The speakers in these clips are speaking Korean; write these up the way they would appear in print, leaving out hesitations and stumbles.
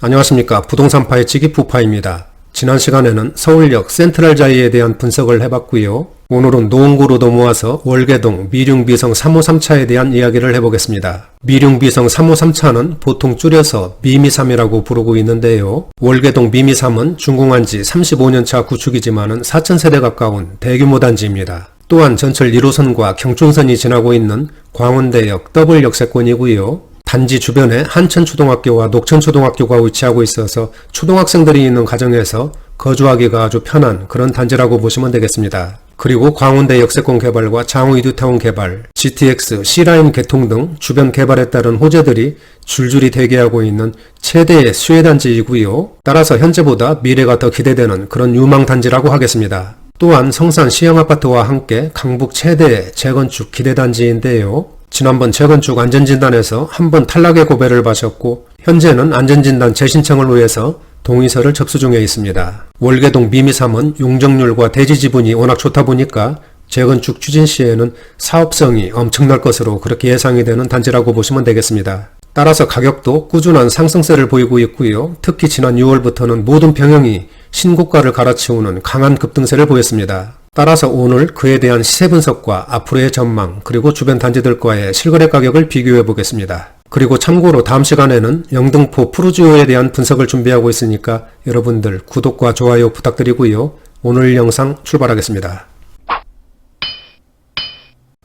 안녕하십니까. 부동산파의 지기푸파입니다. 지난 시간에는 서울역 센트럴자이에 대한 분석을 해봤고요. 오늘은 노원구로도 모아서 월계동 미룡비성 353차에 대한 이야기를 해보겠습니다. 미룡비성 353차는 보통 줄여서 미미3이라고 부르고 있는데요. 월계동 미미3은 준공한 지 35년차 구축이지만은 4,000세대 가까운 대규모 단지입니다. 또한 전철 1호선과 경춘선이 지나고 있는 광운대역 더블 역세권이고요. 단지 주변에 한천초등학교와 녹천초등학교가 위치하고 있어서 초등학생들이 있는 가정에서 거주하기가 아주 편한 그런 단지라고 보시면 되겠습니다. 그리고 광운대 역세권 개발과 장호 이두타운 개발, GTX, C라인 개통 등 주변 개발에 따른 호재들이 줄줄이 대기하고 있는 최대의 수혜단지이고요. 따라서 현재보다 미래가 더 기대되는 그런 유망단지라고 하겠습니다. 또한 성산 시형아파트와 함께 강북 최대의 재건축 기대단지인데요. 지난번 재건축 안전진단에서 한번 탈락의 고배를 마셨고 현재는 안전진단 재신청을 위해서 동의서를 접수 중에 있습니다. 월계동 미미3은 용적률과 대지 지분이 워낙 좋다 보니까 재건축 추진 시에는 사업성이 엄청날 것으로 그렇게 예상이 되는 단지라고 보시면 되겠습니다. 따라서 가격도 꾸준한 상승세를 보이고 있고요. 특히 지난 6월부터는 모든 평형이 신고가를 갈아치우는 강한 급등세를 보였습니다. 따라서 오늘 그에 대한 시세 분석과 앞으로의 전망 그리고 주변 단지들과의 실거래 가격을 비교해 보겠습니다. 그리고 참고로 다음 시간에는 영등포 푸르지오에 대한 분석을 준비하고 있으니까 여러분들 구독과 좋아요 부탁드리고요. 오늘 영상 출발하겠습니다.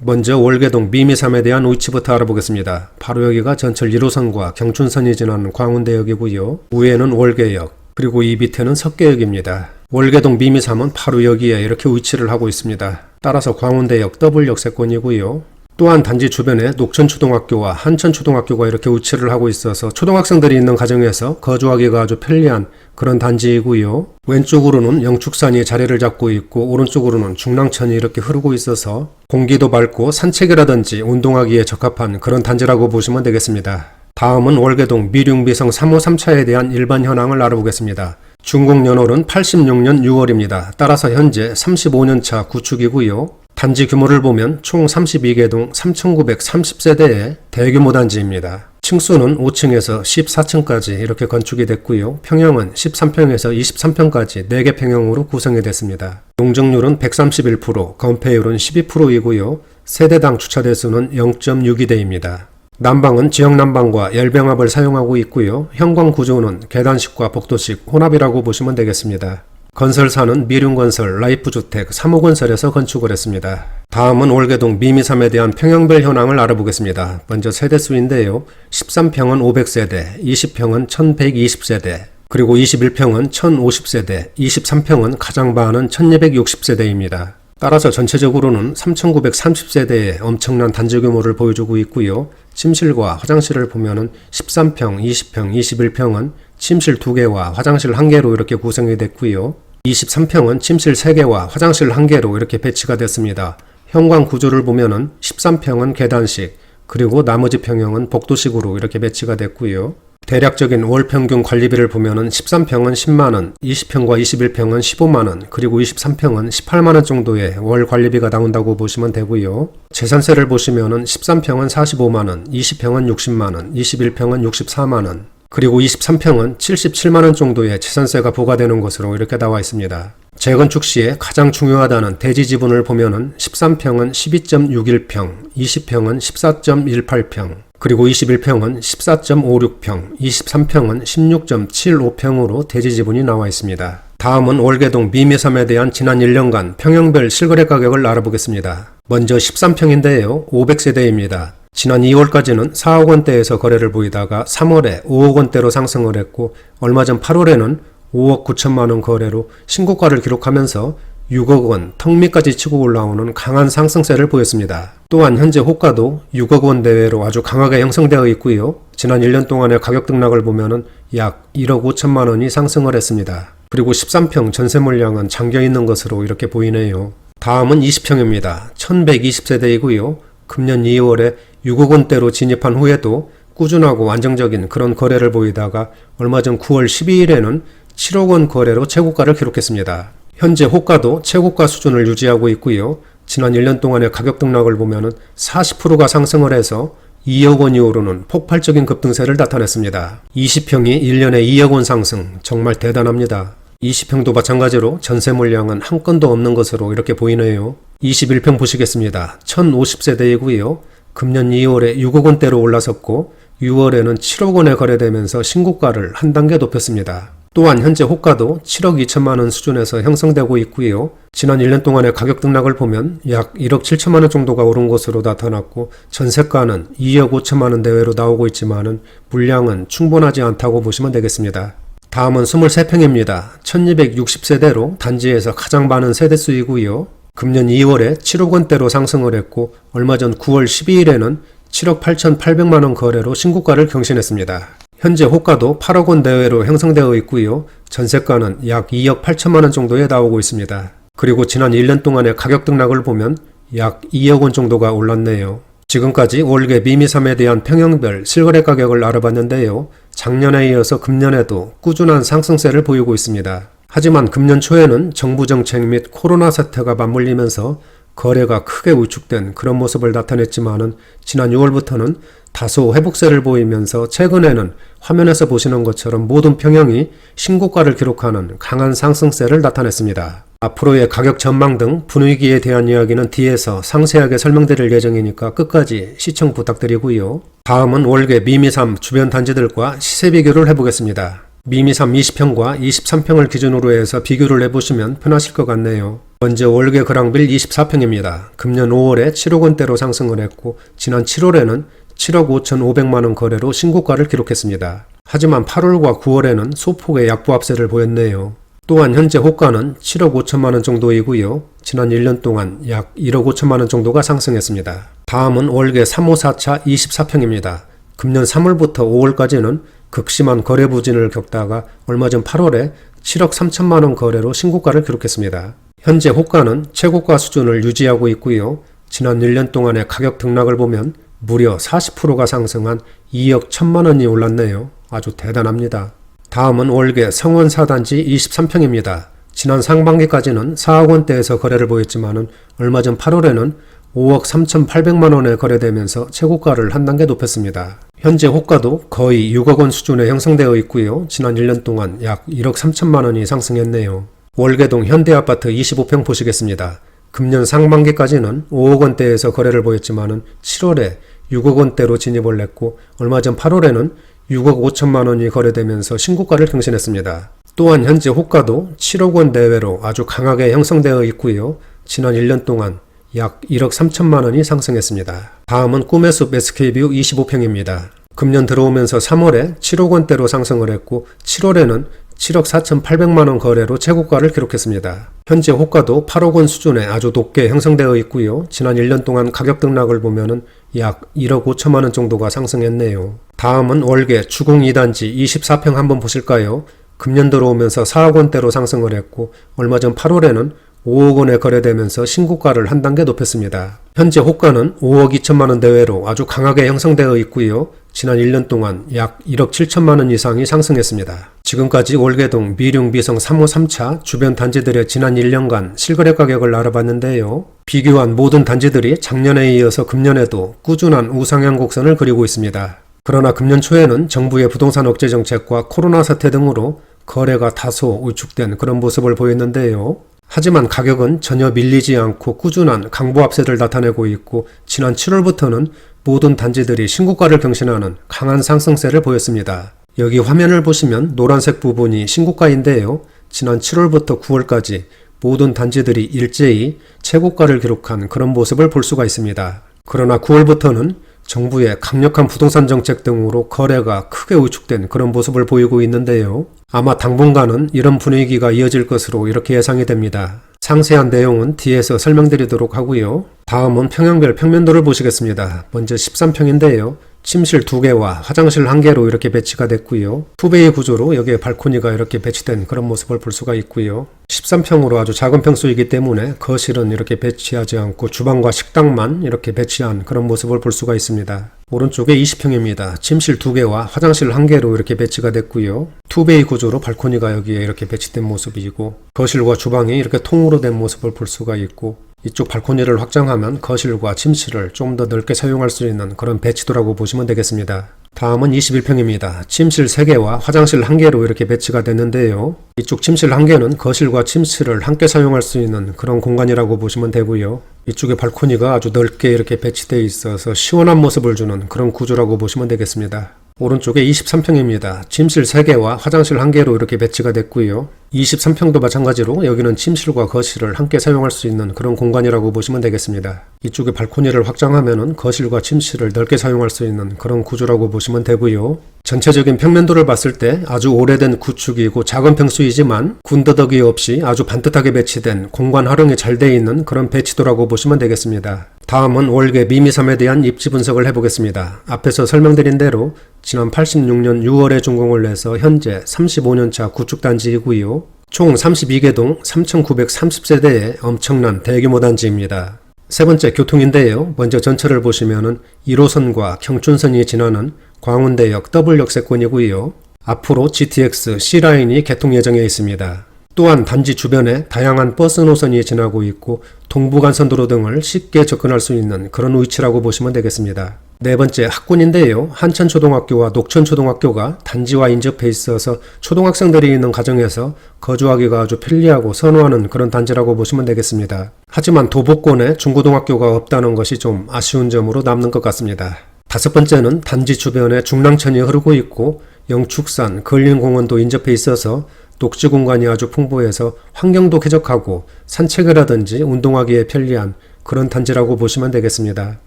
먼저 월계동 미미3에 대한 위치부터 알아보겠습니다. 바로 여기가 전철 1호선과 경춘선이 지나는 광운대역이고요. 위에는 월계역, 그리고 이 밑에는 석계역입니다. 월계동 미미3은 바로 여기에 이렇게 위치를 하고 있습니다. 따라서 광운대역 더블 역세권이고요. 또한 단지 주변에 녹천초등학교와 한천초등학교가 이렇게 위치를 하고 있어서 초등학생들이 있는 가정에서 거주하기가 아주 편리한 그런 단지이고요. 왼쪽으로는 영축산이 자리를 잡고 있고 오른쪽으로는 중랑천이 이렇게 흐르고 있어서 공기도 밝고 산책이라든지 운동하기에 적합한 그런 단지라고 보시면 되겠습니다. 다음은 월계동 미룡비성 353차에 대한 일반 현황을 알아보겠습니다. 준공 연월은 86년 6월입니다. 따라서 현재 35년차 구축이고요. 단지 규모를 보면 총 32개 동 3,930세대의 대규모 단지입니다. 층수는 5층에서 14층까지 이렇게 건축이 됐고요. 평형은 13평에서 23평까지 4개 평형으로 구성이 됐습니다. 용적률은 131%, 건폐율은 12%이고요. 세대당 주차 대수는 0.62대입니다. 난방은 지역 난방과 열병합을 사용하고 있고요. 현관 구조는 계단식과 복도식 혼합이라고 보시면 되겠습니다. 건설사는 미룡건설, 라이프주택, 3호건설에서 건축을 했습니다. 다음은 월계동 미미3에 대한 평형별 현황을 알아보겠습니다. 먼저 세대수인데요. 13평은 500세대, 20평은 1120세대, 그리고 21평은 1050세대, 23평은 가장 많은 1260세대입니다. 따라서 전체적으로는 3930세대의 엄청난 단지 규모를 보여주고 있고요. 침실과 화장실을 보면은 13평, 20평, 21평은 침실 2개와 화장실 1개로 이렇게 구성이 됐고요. 23평은 침실 3개와 화장실 1개로 이렇게 배치가 됐습니다. 현관 구조를 보면은 13평은 계단식, 그리고 나머지 평형은 복도식으로 이렇게 배치가 됐고요. 대략적인 월 평균 관리비를 보면은 13평은 10만원, 20평과 21평은 15만원, 그리고 23평은 18만원 정도의 월 관리비가 나온다고 보시면 되고요. 재산세를 보시면은 13평은 45만원, 20평은 60만원, 21평은 64만원, 그리고 23평은 77만원 정도의 재산세가 부과되는 것으로 이렇게 나와 있습니다. 재건축 시에 가장 중요하다는 대지 지분을 보면은 13평은 12.61평, 20평은 14.18평, 그리고 21평은 14.56평, 23평은 16.75평으로 대지 지분이 나와 있습니다. 다음은 월계동 미미3에 대한 지난 1년간 평형별 실거래 가격을 알아보겠습니다. 먼저 13평인데요. 500세대입니다. 지난 2월까지는 4억 원대에서 거래를 보이다가 3월에 5억 원대로 상승을 했고 얼마 전 8월에는 5억 9천만 원 거래로 신고가를 기록하면서 6억 원 턱 밑까지 치고 올라오는 강한 상승세를 보였습니다. 또한 현재 호가도 6억 원 대외로 아주 강하게 형성되어 있고요. 지난 1년 동안의 가격 등락을 보면은 약 1억 5천만 원이 상승을 했습니다. 그리고 13평 전세 물량은 잠겨 있는 것으로 이렇게 보이네요. 다음은 20평입니다. 1120세대이고요. 금년 2월에 6억 원대로 진입한 후에도 꾸준하고 안정적인 그런 거래를 보이다가 얼마 전 9월 12일에는 7억 원 거래로 최고가를 기록했습니다. 현재 호가도 최고가 수준을 유지하고 있고요. 지난 1년 동안의 가격 등락을 보면은 40%가 상승을 해서 2억 원이 오르는 폭발적인 급등세를 나타냈습니다. 20평이 1년에 2억 원 상승, 정말 대단합니다. 20평도 마찬가지로 전세 물량은 한 건도 없는 것으로 이렇게 보이네요. 21평 보시겠습니다. 1050세대이고요. 금년 2월에 6억 원대로 올라섰고 6월에는 7억 원에 거래되면서 신고가를 한 단계 높였습니다. 또한 현재 호가도 7억 2천만 원 수준에서 형성되고 있고요. 지난 1년 동안의 가격 등락을 보면 약 1억 7천만 원 정도가 오른 것으로 나타났고 전세가는 2억 5천만 원 내외로 나오고 있지만은 물량은 충분하지 않다고 보시면 되겠습니다. 다음은 23평입니다. 1260세대로 단지에서 가장 많은 세대수이고요. 금년 2월에 7억 원대로 상승을 했고 얼마 전 9월 12일에는 7억 8,800만 원 거래로 신고가를 경신했습니다. 현재 호가도 8억 원 내외로 형성되어 있고요. 전세가는 약 2억 8천만 원 정도에 나오고 있습니다. 그리고 지난 1년 동안의 가격 등락을 보면 약 2억 원 정도가 올랐네요. 지금까지 월계 미미삼에 대한 평형별 실거래 가격을 알아봤는데요. 작년에 이어서 금년에도 꾸준한 상승세를 보이고 있습니다. 하지만 금년 초에는 정부 정책 및 코로나 사태가 맞물리면서 거래가 크게 위축된 그런 모습을 나타냈지만은 지난 6월부터는 다소 회복세를 보이면서 최근에는 화면에서 보시는 것처럼 모든 평형이 신고가를 기록하는 강한 상승세를 나타냈습니다. 앞으로의 가격 전망 등 분위기에 대한 이야기는 뒤에서 상세하게 설명드릴 예정이니까 끝까지 시청 부탁드리고요. 다음은 월계 미미삼 주변 단지들과 시세 비교를 해보겠습니다. 미미삼 20평과 23평을 기준으로 해서 비교를 해보시면 편하실 것 같네요. 먼저 월계 그랑빌 24평입니다. 금년 5월에 7억 원대로 상승을 했고 지난 7월에는 7억 5,500만 원 거래로 신고가를 기록했습니다. 하지만 8월과 9월에는 소폭의 약보합세를 보였네요. 또한 현재 호가는 7억 5천만 원 정도이고요. 지난 1년 동안 약 1억 5천만 원 정도가 상승했습니다. 다음은 월계 354차 24평입니다. 금년 3월부터 5월까지는 극심한 거래 부진을 겪다가 얼마 전 8월에 7억 3천만 원 거래로 신고가를 기록했습니다. 현재 호가는 최고가 수준을 유지하고 있고요. 지난 1년 동안의 가격 등락을 보면 무려 40%가 상승한 2억 1천만 원이 올랐네요. 아주 대단합니다. 다음은 월계 성원 4단지 23평입니다. 지난 상반기까지는 4억 원대에서 거래를 보였지만은 얼마 전 8월에는 5억 3,800만 원에 거래되면서 최고가를 한 단계 높였습니다. 현재 호가도 거의 6억 원 수준에 형성되어 있고요. 지난 1년 동안 약 1억 3천만 원이 상승했네요. 월계동 현대아파트 25평 보시겠습니다. 금년 상반기까지는 5억 원대에서 거래를 보였지만은 7월에 6억 원대로 진입을 했고 얼마 전 8월에는 6억 5천만 원이 거래되면서 신고가를 경신했습니다. 또한 현재 호가도 7억 원 내외로 아주 강하게 형성되어 있고요. 지난 1년 동안 약 1억 3천만 원이 상승했습니다. 다음은 꿈의 숲 SK뷰 25평입니다. 금년 들어오면서 3월에 7억 원대로 상승을 했고 7월에는 7억 4,800만 원 거래로 최고가를 기록했습니다. 현재 호가도 8억 원 수준에 아주 높게 형성되어 있고요. 지난 1년 동안 가격 등락을 보면은 약 1억 5천만 원 정도가 상승했네요. 다음은 월계 주공 2단지 24평 한번 보실까요? 금년 들어오면서 4억 원대로 상승을 했고 얼마 전 8월에는 5억 원에 거래되면서 신고가를 한 단계 높였습니다. 현재 호가는 5억 2천만 원 내외로 아주 강하게 형성되어 있고요. 지난 1년 동안 약 1억 7천만 원 이상이 상승했습니다. 지금까지 월계동 미룡 비성 3호 3차 주변 단지들의 지난 1년간 실거래 가격을 알아봤는데요. 비교한 모든 단지들이 작년에 이어서 금년에도 꾸준한 우상향 곡선을 그리고 있습니다. 그러나 금년 초에는 정부의 부동산 억제 정책과 코로나 사태 등으로 거래가 다소 위축된 그런 모습을 보였는데요. 하지만 가격은 전혀 밀리지 않고 꾸준한 강보합세를 나타내고 있고 지난 7월부터는 모든 단지들이 신고가를 경신하는 강한 상승세를 보였습니다. 여기 화면을 보시면 노란색 부분이 신고가인데요. 지난 7월부터 9월까지 모든 단지들이 일제히 최고가를 기록한 그런 모습을 볼 수가 있습니다. 그러나 9월부터는 정부의 강력한 부동산 정책 등으로 거래가 크게 위축된 그런 모습을 보이고 있는데요. 아마 당분간은 이런 분위기가 이어질 것으로 이렇게 예상이 됩니다. 상세한 내용은 뒤에서 설명드리도록 하고요. 다음은 평형별 평면도를 보시겠습니다. 먼저 13평인데요. 침실 2개와 화장실 1개로 이렇게 배치가 됐고요. 투베이 구조로 여기에 발코니가 이렇게 배치된 그런 모습을 볼 수가 있고요. 13평으로 아주 작은 평수이기 때문에 거실은 이렇게 배치하지 않고 주방과 식당만 이렇게 배치한 그런 모습을 볼 수가 있습니다. 오른쪽에 20평입니다. 침실 2개와 화장실 1개로 이렇게 배치가 됐고요. 투베이 구조로 발코니가 여기에 이렇게 배치된 모습이고 거실과 주방이 이렇게 통으로 된 모습을 볼 수가 있고 이쪽 발코니를 확장하면 거실과 침실을 좀 더 넓게 사용할 수 있는 그런 배치도라고 보시면 되겠습니다. 다음은 21평입니다. 침실 3개와 화장실 1개로 이렇게 배치가 됐는데요. 이쪽 침실 1개는 거실과 침실을 함께 사용할 수 있는 그런 공간이라고 보시면 되고요. 이쪽에 발코니가 아주 넓게 이렇게 배치되어 있어서 시원한 모습을 주는 그런 구조라고 보시면 되겠습니다. 오른쪽에 23평입니다. 침실 3개와 화장실 1개로 이렇게 배치가 됐고요. 23평도 마찬가지로 여기는 침실과 거실을 함께 사용할 수 있는 그런 공간이라고 보시면 되겠습니다. 이쪽에 발코니를 확장하면 거실과 침실을 넓게 사용할 수 있는 그런 구조라고 보시면 되고요. 전체적인 평면도를 봤을 때 아주 오래된 구축이고 작은 평수이지만 군더더기 없이 아주 반듯하게 배치된 공간 활용이 잘 되어 있는 그런 배치도라고 보시면 되겠습니다. 다음은 월계 미미삼에 대한 입지 분석을 해보겠습니다. 앞에서 설명드린 대로 지난 86년 6월에 준공을 해서 현재 35년차 구축단지이고요. 총 32개동 3,930세대의 엄청난 대규모 단지입니다. 세 번째 교통인데요. 먼저 전철을 보시면은 1호선과 경춘선이 지나는 광운대역 더블역세권이고요. 앞으로 GTX C라인이 개통 예정에 있습니다. 또한 단지 주변에 다양한 버스 노선이 지나고 있고 동부간선도로 등을 쉽게 접근할 수 있는 그런 위치라고 보시면 되겠습니다. 네 번째 학군인데요. 한천초등학교와 녹천초등학교가 단지와 인접해 있어서 초등학생들이 있는 가정에서 거주하기가 아주 편리하고 선호하는 그런 단지라고 보시면 되겠습니다. 하지만 도보권에 중고등학교가 없다는 것이 좀 아쉬운 점으로 남는 것 같습니다. 다섯 번째는 단지 주변에 중랑천이 흐르고 있고 영축산, 근린공원도 인접해 있어서 녹지 공간이 아주 풍부해서 환경도 쾌적하고 산책이라든지 운동하기에 편리한 그런 단지라고 보시면 되겠습니다.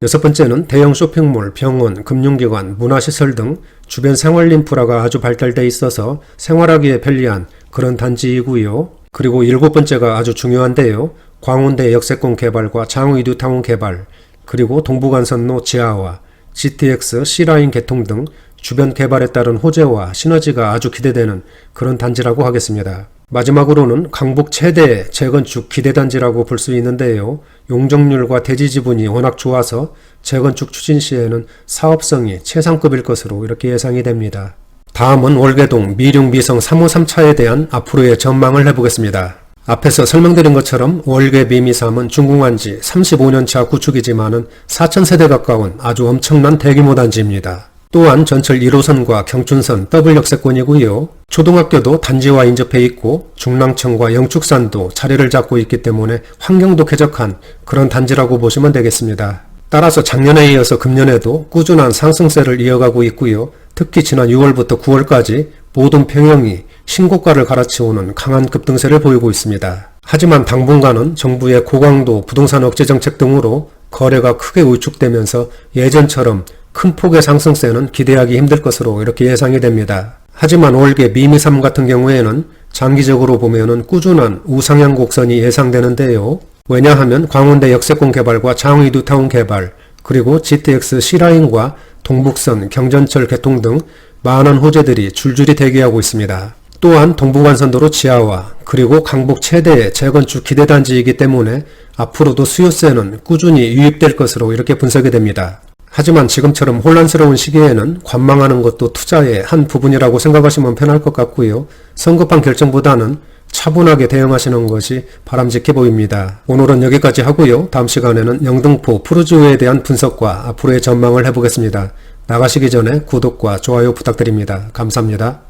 여섯 번째는 대형 쇼핑몰, 병원, 금융기관, 문화시설 등 주변 생활 인프라가 아주 발달되어 있어서 생활하기에 편리한 그런 단지이고요. 그리고 일곱 번째가 아주 중요한데요. 광운대 역세권 개발과 장위 뉴타운 개발, 그리고 동부간선로 지하화, GTX C라인 개통 등 주변 개발에 따른 호재와 시너지가 아주 기대되는 그런 단지라고 하겠습니다. 마지막으로는 강북 최대의 재건축 기대단지라고 볼 수 있는데요. 용적률과 대지 지분이 워낙 좋아서 재건축 추진 시에는 사업성이 최상급일 것으로 이렇게 예상이 됩니다. 다음은 월계동 미륙미성 353차에 대한 앞으로의 전망을 해보겠습니다. 앞에서 설명드린 것처럼 월계 미미3은 준공한 지 35년차 구축이지만은 4,000세대 가까운 아주 엄청난 대규모 단지입니다. 또한 전철 1호선과 경춘선 더블역세권이고요. 초등학교도 단지와 인접해 있고 중랑천과 영축산도 자리를 잡고 있기 때문에 환경도 쾌적한 그런 단지라고 보시면 되겠습니다. 따라서 작년에 이어서 금년에도 꾸준한 상승세를 이어가고 있고요. 특히 지난 6월부터 9월까지 모든 평형이 신고가를 갈아치우는 강한 급등세를 보이고 있습니다. 하지만 당분간은 정부의 고강도 부동산 억제 정책 등으로 거래가 크게 위축되면서 예전처럼 큰 폭의 상승세는 기대하기 힘들 것으로 이렇게 예상이 됩니다. 하지만 월계 미미3 같은 경우에는 장기적으로 보면은 꾸준한 우상향 곡선이 예상되는데요. 왜냐하면 광운대 역세권 개발과 장위 뉴타운 개발, 그리고 GTX C라인과 동북선, 경전철 개통 등 많은 호재들이 줄줄이 대기하고 있습니다. 또한 동부간선도로 지하화, 그리고 강북 최대의 재건축 기대단지이기 때문에 앞으로도 수요세는 꾸준히 유입될 것으로 이렇게 분석이 됩니다. 하지만 지금처럼 혼란스러운 시기에는 관망하는 것도 투자의 한 부분이라고 생각하시면 편할 것 같고요. 성급한 결정보다는 차분하게 대응하시는 것이 바람직해 보입니다. 오늘은 여기까지 하고요. 다음 시간에는 영등포 푸르지오에 대한 분석과 앞으로의 전망을 해보겠습니다. 나가시기 전에 구독과 좋아요 부탁드립니다. 감사합니다.